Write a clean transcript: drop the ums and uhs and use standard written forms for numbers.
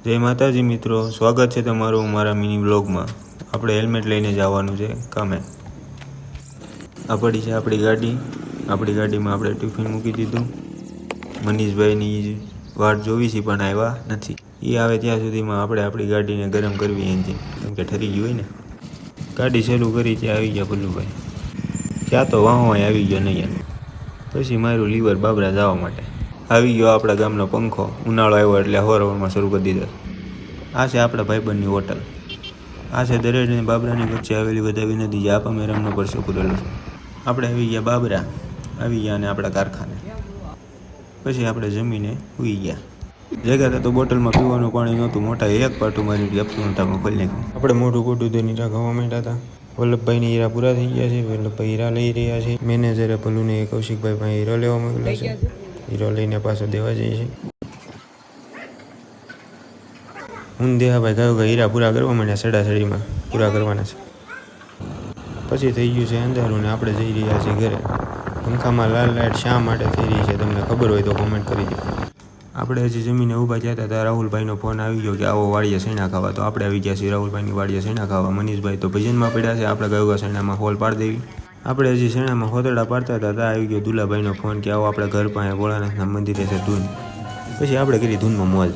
જય માતાજી મિત્રો, સ્વાગત છે તમારું મારા મિની બ્લોગમાં। આપણે હેલ્મેટ લઈને જવાનું છે કામે। આ પડી છે આપણી ગાડી। આપણી ગાડીમાં આપણે ટિફિન મૂકી દીધું। મનીષભાઈની વાટ જોવી છે પણ આવ્યા નથી। એ આવે ત્યાં સુધીમાં આપણે આપણી ગાડીને ગરમ કરવી એન્જિન, કેમ કે ઠરી ગયું હોય ને। ગાડી ચાલુ કરી ત્યાં આવી ગયા ભલ્લુભાઈ। ત્યાં તો વાહો આવી ગયો નહીં, પછી મારું લીવર બાબરા જવા માટે આવી ગયો આપણા ગામનો પંખો। ઉનાળો આવ્યો એટલે હવારમાં શરૂ કરી દીધો। આ છે આપણા ભાઈબંધની હોટલ। આ છે દરેડ અને બાબરાની વચ્ચે આવેલી વધાવી નદી, જે આપા મેરામનો પરસો પૂરેલો છે। આપણે આવી ગયા બાબરા, આવી ગયા અને આપણા કારખાને। પછી આપણે જમીને સૂઈ ગયા। જગ્યા તો બોટલમાં પીવાનું પાણી નહોતું, મોટા એક પાટું મારી અપસુનતામાં ખોલી નાખ્યું। આપણે મોઢું કોટું તો નીરા ખાવા માંડ્યા હતા। વલ્લભભાઈની હીરા પૂરા થઈ ગયા છે। વલ્લભભાઈ હીરા લઈ રહ્યા છે। મેનેજરે ભલુને કૌશિકભાઈ પાસે હીરો લેવા મોકલ્યો છે। હીરો લઈને પાછો દેવા જઈએ છે। હું દેહાભાઈ કહ્યું કે હીરા પૂરા કરવા માંડ્યા, સડાસડીમાં પૂરા કરવાના છે। પછી થઈ ગયું છે અંધારું ને આપણે જઈ રહ્યા છીએ ઘરે। પંખામાં લાલ લાઇટ શા માટે થઈ રહી છે તમને ખબર હોય તો કોમેન્ટ કરી દો। આપણે હજી જમીને ઊભા થયા હતા ત્યાં રાહુલભાઈનો ફોન આવી ગયો કે આવો વાડીએ સૈણા ખાવા। તો આપણે આવી ગયા છીએ રાહુલભાઈની વાડીએ સૈણા ખાવા। મનીષભાઈ તો ભજનમાં પડ્યા છે, આપણે કહ્યું કે સૈણામાં હોલ પાડી દેવી। આપણે હજી સૈણામાં હોતરડા પાડતા હતા ત્યાં આવી ગયો દુલાભાઈનો ફોન કે આવો આપણે ઘર પાસે ભોળાનાથના મંદિરે છે ધૂન। પછી આપણે કરી ધૂનમાં મોજ।